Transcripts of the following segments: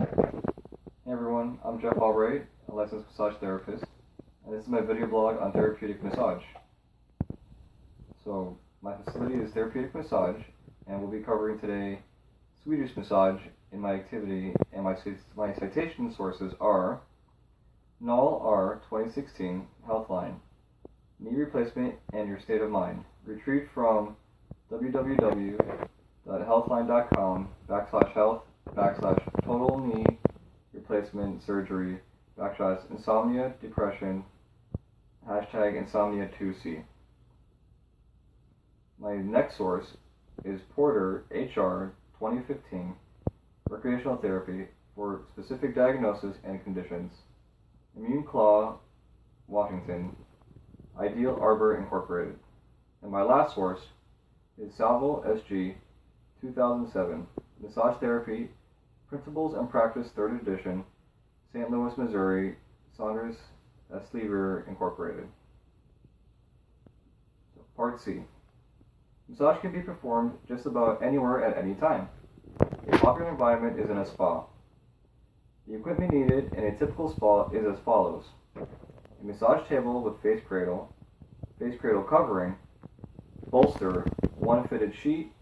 Hey everyone, I'm Jeff Albright, a licensed massage therapist, and this is my video blog on Therapeutic Massage. So, my facility is Therapeutic Massage, and we'll be covering today Swedish Massage in my activity, and my citation sources are Null R 2016 Healthline, Knee Replacement and Your State of Mind, retrieved from www.healthline.com/health/total knee replacement surgery / insomnia, depression, #insomnia2c. My next source is Porter HR 2015 Recreational Therapy for Specific Diagnosis and Conditions, Immune Claw, Washington, Ideal Arbor Incorporated. And my last source is Salvo SG 2007 Massage Therapy Principles and Practice 3rd Edition, St. Louis, Missouri, Saunders Sleever Incorporated. So, Part C. Massage can be performed just about anywhere at any time. A popular environment is in a spa. The equipment needed in a typical spa is as follows: a massage table with face cradle covering, bolster, one fitted sheet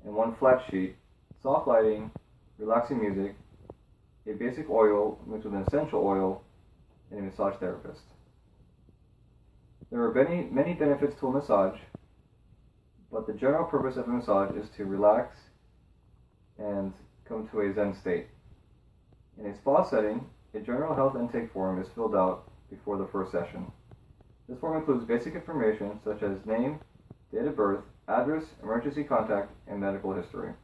and one flat sheet, soft lighting, relaxing music, a basic oil mixed with an essential oil, and a massage therapist. There are many benefits to a massage, but the general purpose of a massage is to relax and come to a Zen state. In a spa setting, a general health intake form is filled out before the first session. This form includes basic information such as name, date of birth, address, emergency contact, and medical history.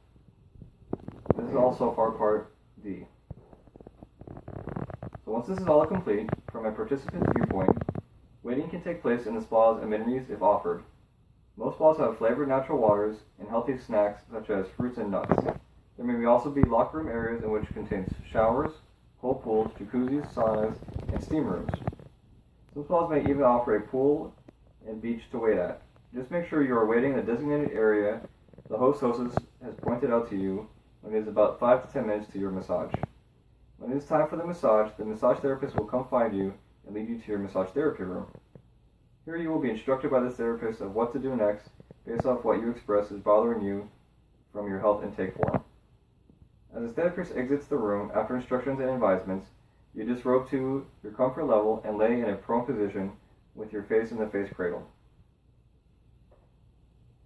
This is all so far Part D. So once this is all complete, from a participant's viewpoint, waiting can take place in the spa's amenities if offered. Most spas have flavored natural waters and healthy snacks such as fruits and nuts. There may also be locker room areas in which contains showers, cold pools, jacuzzis, saunas, and steam rooms. Some spas may even offer a pool and beach to wait at. Just make sure you are waiting in the designated area the hostess has pointed out to you when it is about 5 to 10 minutes to your massage. When it is time for the massage therapist will come find you and lead you to your massage therapy room. Here you will be instructed by the therapist of what to do next based off what you express is bothering you from your health intake form. As the therapist exits the room after instructions and advisements, you disrobe to your comfort level and lay in a prone position with your face in the face cradle.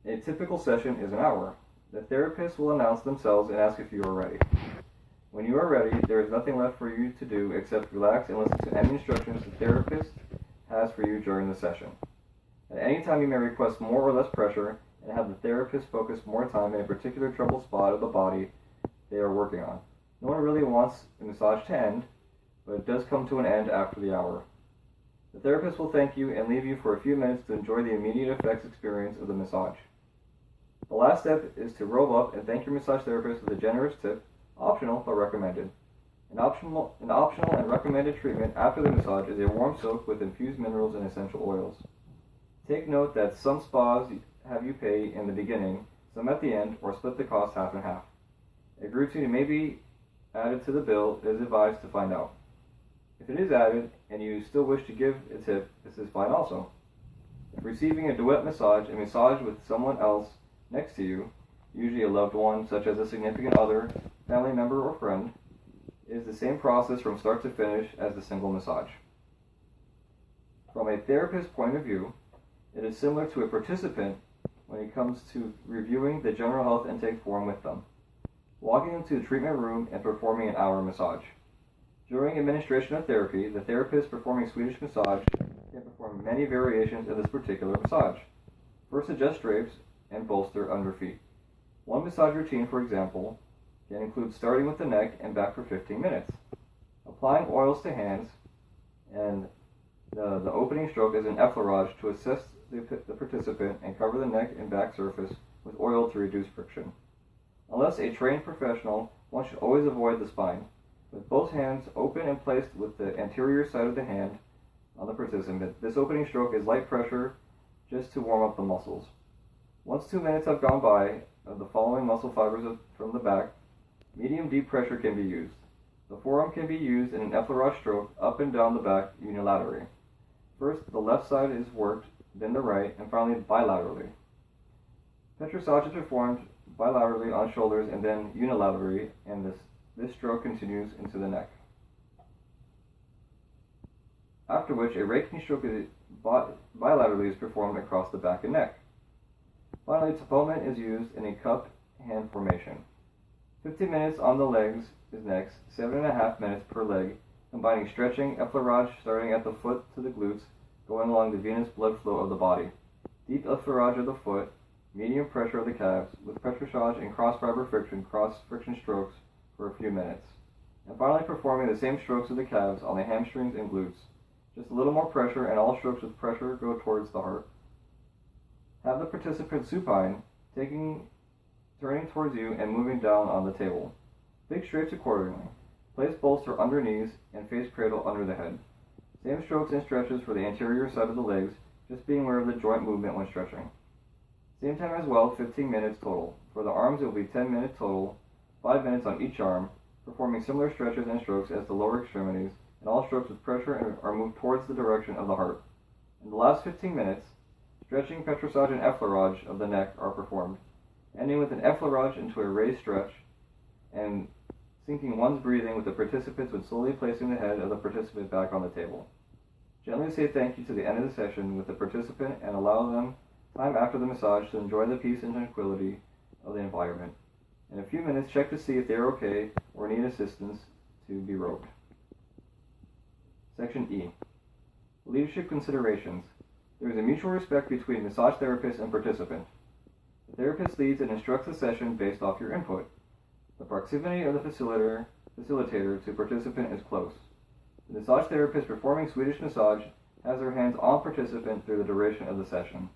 A typical session is an hour. The therapist will announce themselves and ask if you are ready. When you are ready, there is nothing left for you to do except relax and listen to any instructions the therapist has for you during the session. At any time, you may request more or less pressure and have the therapist focus more time in a particular troubled spot of the body they are working on. No one really wants the massage to end, but it does come to an end after the hour. The therapist will thank you and leave you for a few minutes to enjoy the immediate effects experience of the massage. The last step is to robe up and thank your massage therapist with a generous tip, optional but recommended. An optional and recommended treatment after the massage is a warm soak with infused minerals and essential oils. Take note that some spas have you pay in the beginning, some at the end, or split the cost half and half. A gratuity may be added to the bill. It is advised to find out. If it is added and you still wish to give a tip, this is fine also. If receiving a duet massage, a massage with someone else next to you, usually a loved one such as a significant other, family member, or friend, is the same process from start to finish as the single massage. From a therapist's point of view, it is similar to a participant when it comes to reviewing the general health intake form with them, walking into the treatment room and performing an hour massage. During administration of therapy, the therapist performing Swedish massage can perform many variations of this particular massage. First, adjust drapes and bolster under feet. One massage routine, for example, can include starting with the neck and back for 15 minutes, applying oils to hands, and the opening stroke is an effleurage to assist the participant and cover the neck and back surface with oil to reduce friction. Unless a trained professional, one should always avoid the spine, with both hands open and placed with the anterior side of the hand on the participant. This opening stroke is light pressure just to warm up the muscles. Once 2 minutes have gone by of the following muscle fibers from the back, medium deep pressure can be used. The forearm can be used in an effleurage stroke up and down the back unilaterally. First, the left side is worked, then the right, and finally bilaterally. Petrissage is performed bilaterally on shoulders and then unilaterally, and this stroke continues into the neck. After which, a raking stroke bilaterally is performed across the back and neck. Finally, tapotement is used in a cupped hand formation. 15 minutes on the legs is next, 7.5 minutes per leg, combining stretching, effleurage starting at the foot to the glutes, going along the venous blood flow of the body. Deep effleurage of the foot, medium pressure of the calves, with petrissage and cross-fiber friction strokes for a few minutes. And finally performing the same strokes of the calves on the hamstrings and glutes. Just a little more pressure, and all strokes with pressure go towards the heart. Have the participant supine, turning towards you and moving down on the table. Big straights accordingly. Place bolster under knees and face cradle under the head. Same strokes and stretches for the anterior side of the legs, just being aware of the joint movement when stretching. Same time as well, 15 minutes total. For the arms, it will be 10 minutes total, 5 minutes on each arm, performing similar stretches and strokes as the lower extremities, and all strokes with pressure are moved towards the direction of the heart. In the last 15 minutes, stretching, petrissage, and effleurage of the neck are performed, ending with an effleurage into a raised stretch, and syncing one's breathing with the participants when slowly placing the head of the participant back on the table. Gently say thank you to the end of the session with the participant and allow them time after the massage to enjoy the peace and tranquility of the environment. In a few minutes, check to see if they are okay or need assistance to be robed. Section E. Leadership considerations. There is a mutual respect between massage therapist and participant. The therapist leads and instructs the session based off your input. The proximity of the facilitator to participant is close. The massage therapist performing Swedish massage has their hands on participant through the duration of the session.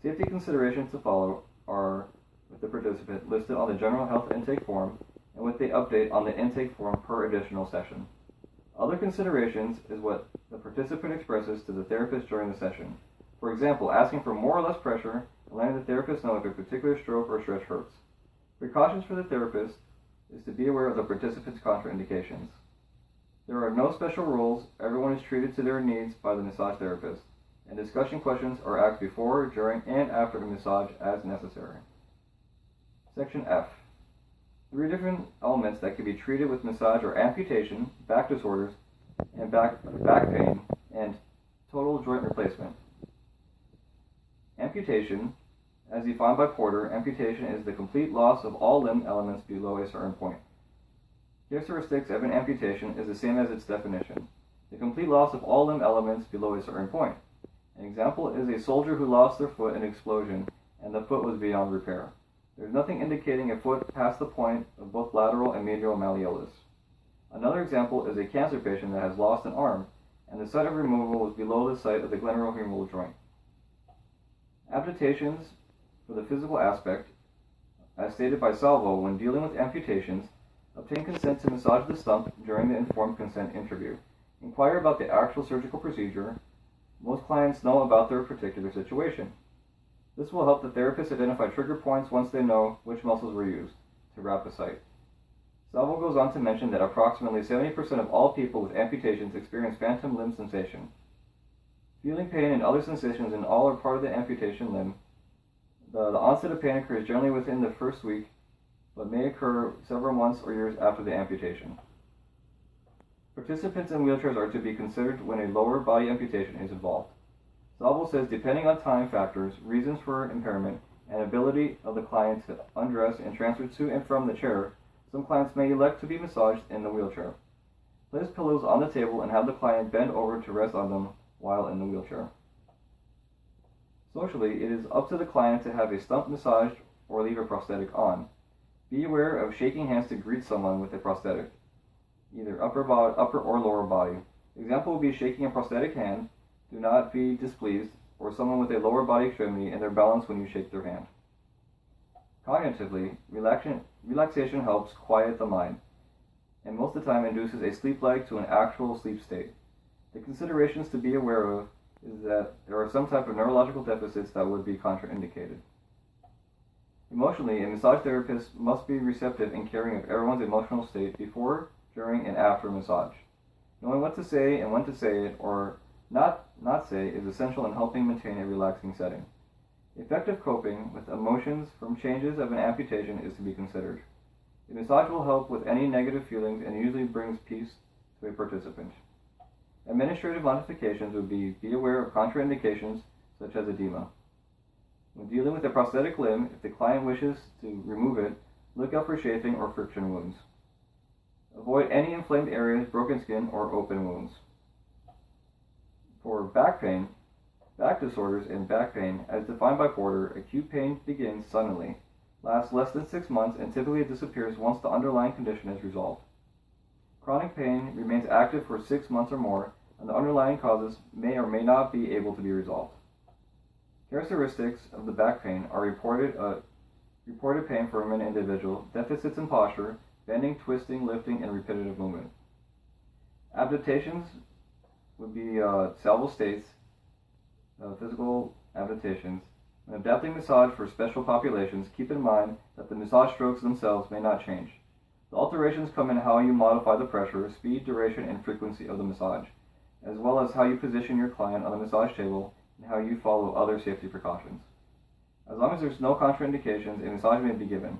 Safety considerations to follow are with the participant listed on the general health intake form and with the update on the intake form per additional session. Other considerations is what the participant expresses to the therapist during the session. For example, asking for more or less pressure and letting the therapist know if a particular stroke or stretch hurts. Precautions for the therapist is to be aware of the participant's contraindications. There are no special rules. Everyone is treated to their needs by the massage therapist, and discussion questions are asked before, during, and after the massage as necessary. Section F. 3 different elements that can be treated with massage are amputation, back disorders, and back pain, and total joint replacement. Amputation, as defined by Porter, amputation is the complete loss of all limb elements below a certain point. Characteristics of an amputation is the same as its definition. The complete loss of all limb elements below a certain point. An example is a soldier who lost their foot in an explosion and the foot was beyond repair. There is nothing indicating a foot past the point of both lateral and medial malleolus. Another example is a cancer patient that has lost an arm and the site of removal was below the site of the glenohumeral joint. Amputations for the physical aspect, as stated by Salvo, when dealing with amputations, obtain consent to massage the stump during the informed consent interview. Inquire about the actual surgical procedure. Most clients know about their particular situation. This will help the therapist identify trigger points once they know which muscles were used to wrap the site. Salvo goes on to mention that approximately 70% of all people with amputations experience phantom limb sensation. Feeling pain and other sensations in all or part of the amputation limb. The onset of pain occurs generally within the first week, but may occur several months or years after the amputation. Participants in wheelchairs are to be considered when a lower body amputation is involved. Salvo says depending on time factors, reasons for impairment, and ability of the client to undress and transfer to and from the chair, some clients may elect to be massaged in the wheelchair. Place pillows on the table and have the client bend over to rest on them while in the wheelchair. Socially, it is up to the client to have a stump massaged or leave a prosthetic on. Be aware of shaking hands to greet someone with a prosthetic, either upper or lower body. Example would be shaking a prosthetic hand. Do not be displeased, or someone with a lower body extremity and their balance when you shake their hand. Cognitively, relaxation helps quiet the mind, and most of the time induces a sleep-like to an actual sleep state. The considerations to be aware of is that there are some type of neurological deficits that would be contraindicated. Emotionally, a massage therapist must be receptive and caring of everyone's emotional state before, during, and after a massage. Knowing what to say and when to say it or not say is essential in helping maintain a relaxing setting. Effective coping with emotions from changes of an amputation is to be considered. A massage will help with any negative feelings and usually brings peace to a participant. Administrative modifications would be aware of contraindications such as edema. When dealing with a prosthetic limb, if the client wishes to remove it, look out for chafing or friction wounds. Avoid any inflamed areas, broken skin, or open wounds. For back pain, back disorders, and back pain, as defined by Porter, acute pain begins suddenly, lasts less than 6 months, and typically disappears once the underlying condition is resolved. Chronic pain remains active for 6 months or more, and the underlying causes may or may not be able to be resolved. Characteristics of the back pain are reported pain for an individual, deficits in posture, bending, twisting, lifting, and repetitive movement. Adaptations would be salvo states, physical adaptations. When adapting massage for special populations, keep in mind that the massage strokes themselves may not change. The alterations come in how you modify the pressure, speed, duration, and frequency of the massage, as well as how you position your client on the massage table and how you follow other safety precautions. As long as there's no contraindications, a massage may be given.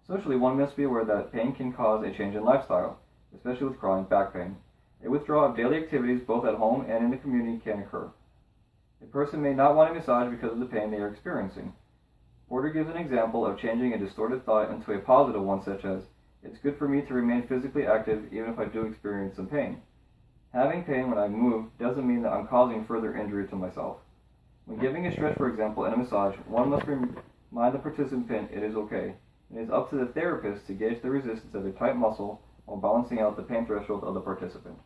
Socially, one must be aware that pain can cause a change in lifestyle, especially with chronic back pain. A withdrawal of daily activities both at home and in the community can occur. A person may not want a massage because of the pain they are experiencing. Porter gives an example of changing a distorted thought into a positive one, such as, "It's good for me to remain physically active even if I do experience some pain. Having pain when I move doesn't mean that I'm causing further injury to myself." When giving a stretch, for example, in a massage, one must remind the participant it is okay. It is up to the therapist to gauge the resistance of a tight muscle while balancing out the pain threshold of the participant.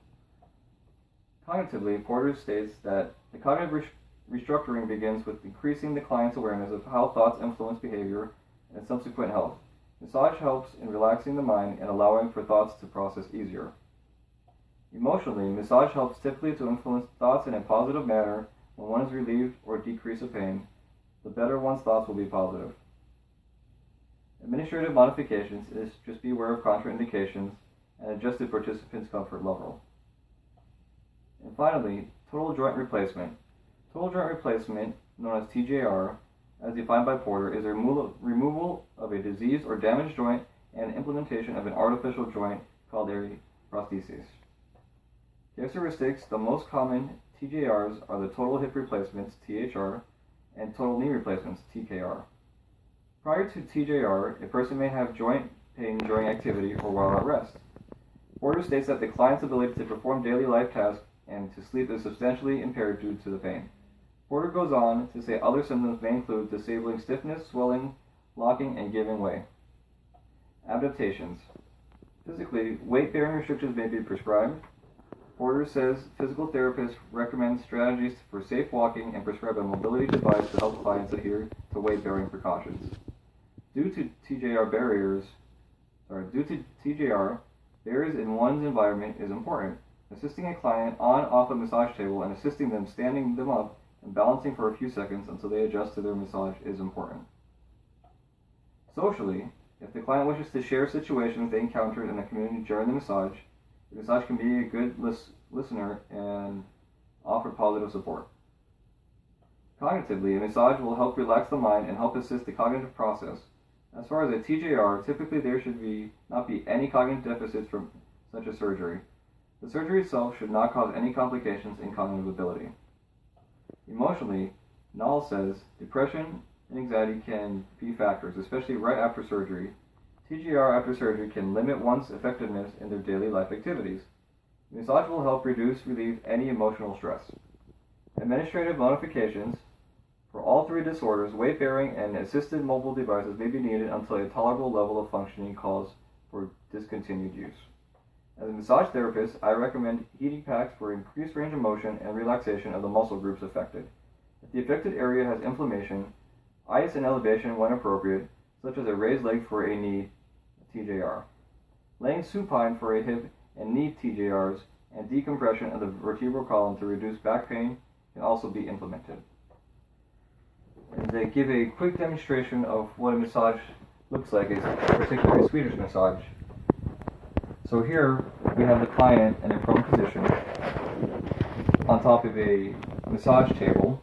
Cognitively, Porter states that the cognitive restructuring begins with increasing the client's awareness of how thoughts influence behavior and subsequent health. Massage helps in relaxing the mind and allowing for thoughts to process easier. Emotionally, massage helps typically to influence thoughts in a positive manner. When one is relieved or decrease of pain, the better one's thoughts will be positive. Administrative modifications is just be aware of contraindications and adjust the participant's comfort level. And finally, total joint replacement. Total joint replacement, known as TJR, as defined by Porter, is a removal of a diseased or damaged joint and implementation of an artificial joint called a prosthesis. Characteristics: the most common TJRs are the total hip replacements, THR, and total knee replacements, TKR. Prior to TJR, a person may have joint pain during activity or while at rest. Porter states that the client's ability to perform daily life tasks and to sleep is substantially impaired due to the pain. Porter goes on to say other symptoms may include disabling stiffness, swelling, locking, and giving way. Adaptations. Physically, weight-bearing restrictions may be prescribed. Porter says physical therapists recommend strategies for safe walking and prescribe a mobility device to help clients adhere to weight-bearing precautions. Due to TJR, barriers in one's environment is important. Assisting a client off a massage table and assisting them standing them up and balancing for a few seconds until they adjust to their massage is important. Socially, if the client wishes to share situations they encountered in the community during the massage can be a good listener and offer positive support. Cognitively, a massage will help relax the mind and help assist the cognitive process. As far as a TJR, typically there should not be any cognitive deficits from such a surgery. The surgery itself should not cause any complications in cognitive ability. Emotionally, Nall says depression and anxiety can be factors, especially right after surgery. TJR after surgery can limit one's effectiveness in their daily life activities. Massage will help relieve any emotional stress. Administrative modifications. For all three disorders, weight-bearing and assisted mobile devices may be needed until a tolerable level of functioning calls for discontinued use. As a massage therapist, I recommend heating packs for increased range of motion and relaxation of the muscle groups affected. If the affected area has inflammation, ice and elevation when appropriate, such as a raised leg for a knee TJR. Laying supine for a hip and knee TJRs and decompression of the vertebral column to reduce back pain can also be implemented. And they give a quick demonstration of what a massage looks like, particularly Swedish massage. So here we have the client in a prone position on top of a massage table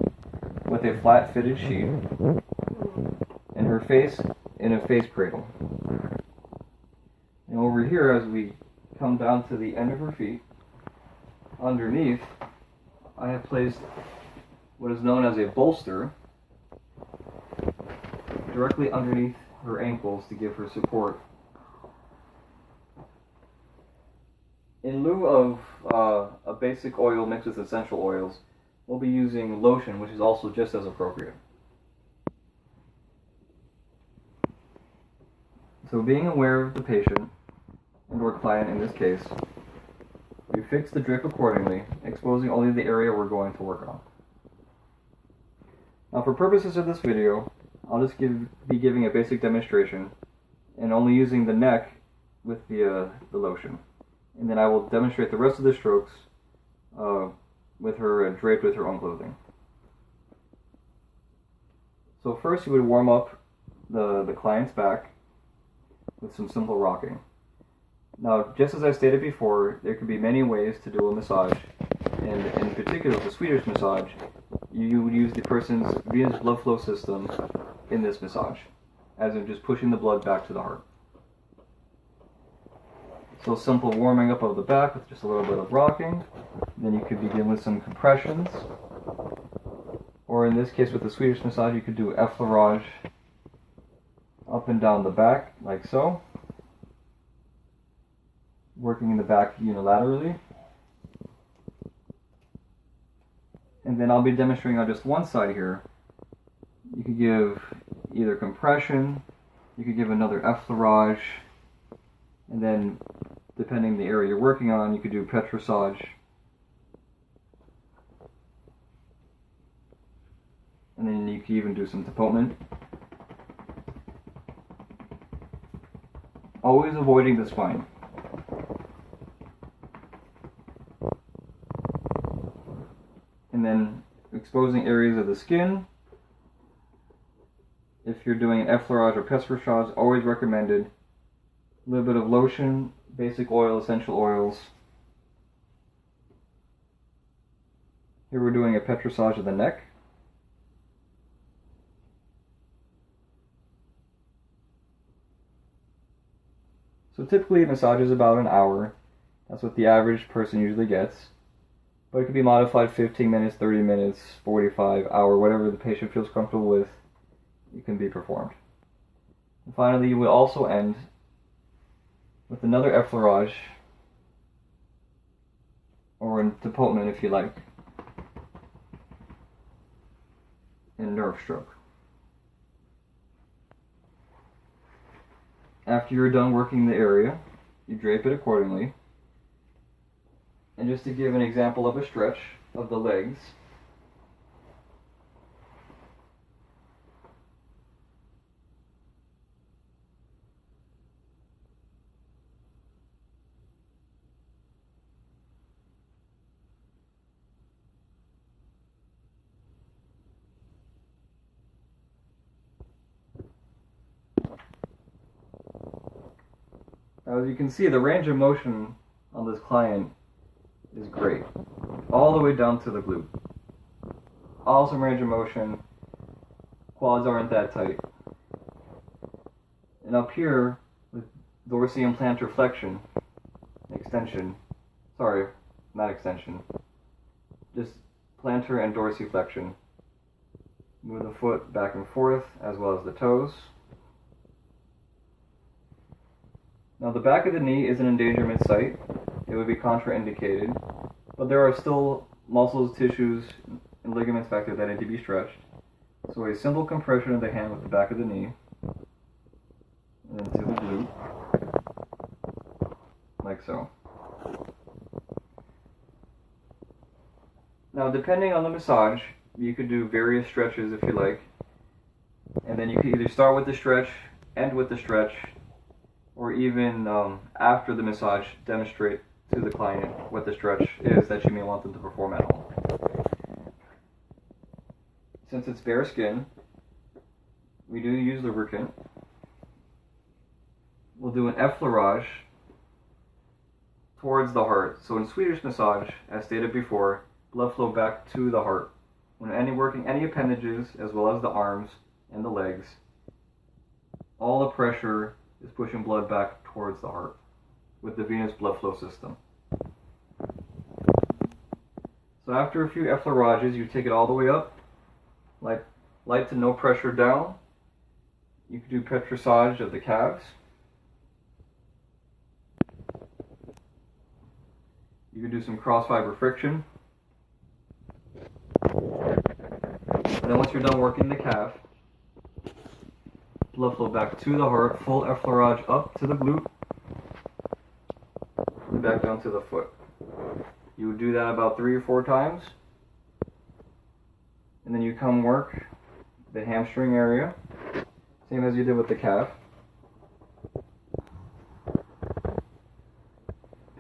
with a flat fitted sheet and her face in a face cradle. And over here, as we come down to the end of her feet, underneath I have placed what is known as a bolster directly underneath her ankles to give her support. In lieu of a basic oil mixed with essential oils, we'll be using lotion, which is also just as appropriate. So being aware of the patient, and or client in this case, we fix the drip accordingly, exposing only the area we're going to work on. Now for purposes of this video, I'll just be giving a basic demonstration and only using the neck with the lotion. And then I will demonstrate the rest of the strokes with her draped with her own clothing. So first you would warm up the client's back with some simple rocking. Now, just as I stated before, there could be many ways to do a massage, and in particular the Swedish massage, you would use the person's venous blood flow system in this massage, as in just pushing the blood back to the heart. So simple warming up of the back with just a little bit of rocking. Then you could begin with some compressions, or in this case with the Swedish massage, you could do effleurage up and down the back, like so, working in the back unilaterally. And then I'll be demonstrating on just one side here. You could give either compression, you could give another effleurage, and then depending on the area you're working on, you could do petrissage. And then you could even do some tapotement. Always avoiding the spine. And then exposing areas of the skin. If you're doing an effleurage or petrissage, always recommended. A little bit of lotion, basic oil, essential oils. Here we're doing a petrissage of the neck. So typically a massage is about an hour. That's what the average person usually gets. But it can be modified 15 minutes, 30 minutes, 45, hour, whatever the patient feels comfortable with, it can be performed. And finally, you would also end with another effleurage, or in tapotement if you like, and nerve stroke. After you're done working the area, you drape it accordingly. And just to give an example of a stretch of the legs, now as you can see, the range of motion on this client is great, all the way down to the glute. Awesome range of motion, quads aren't that tight. And up here, with dorsi and plantar flexion, extension, sorry, not extension, just plantar and dorsiflexion. Move the foot back and forth, as well as the toes. Now the back of the knee is an endangerment site. It would be contraindicated, but there are still muscles, tissues, and ligaments back there that need to be stretched. So a simple compression of the hand with the back of the knee, and then to the glute, like so. Now depending on the massage, you could do various stretches if you like, and then you could either start with the stretch, end with the stretch, or even after the massage, demonstrate to the client what the stretch is that you may want them to perform at home. Since it's bare skin, we do use lubricant. We'll do an effleurage towards the heart. So in Swedish massage, as stated before, blood flow back to the heart. When working any appendages, as well as the arms and the legs, all the pressure is pushing blood back towards the heart with the venous blood flow system. So after a few effleurages, you take it all the way up, like light to no pressure down. You can do petrissage of the calves. You can do some cross fiber friction. And then once you're done working the calf, blood flow back to the heart, full effleurage up to the glute, and back down to the foot. You would do that about 3 or 4 times. And then you come work the hamstring area, same as you did with the calf.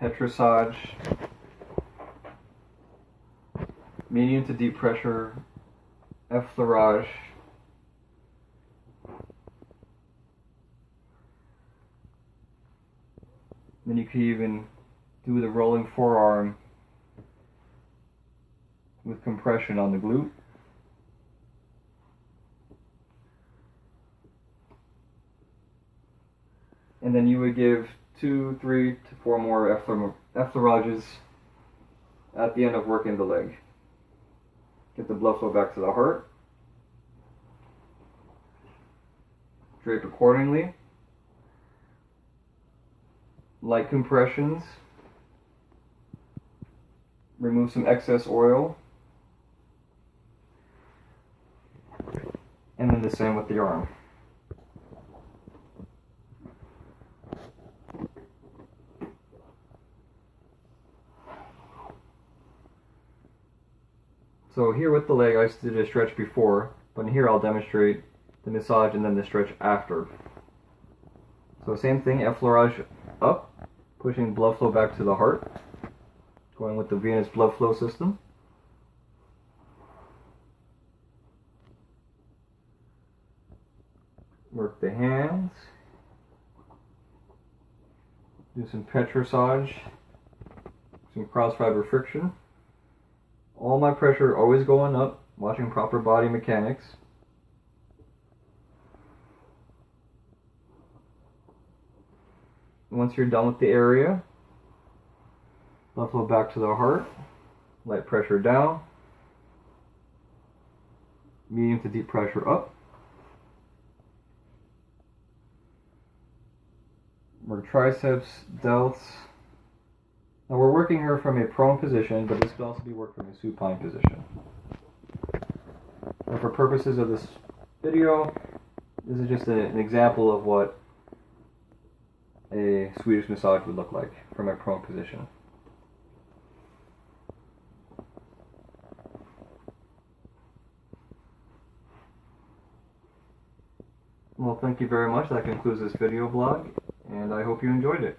Petrissage, medium to deep pressure, effleurage, then you can even do the rolling forearm with compression on the glute. And then you would give 2, 3 to 4 more effleurages at the end of working the leg. Get the blood flow back to the heart. Drape accordingly. Light compressions. Remove some excess oil. And then the same with the arm. So here with the leg, I did a stretch before, but here I'll demonstrate the massage and then the stretch after. So same thing, effleurage up, pushing blood flow back to the heart, going with the venous blood flow system. Work the hands. Do some petrissage, some cross fiber friction. All my pressure always going up, watching proper body mechanics. Once you're done with the area, blood flow back to the heart, light pressure down, medium to deep pressure up. Work triceps, delts. Now we're working here from a prone position, but this could also be worked from a supine position. And for purposes of this video, this is just an example of what a Swedish massage would look like from a prone position. Well, thank you very much. That concludes this video blog, and I hope you enjoyed it.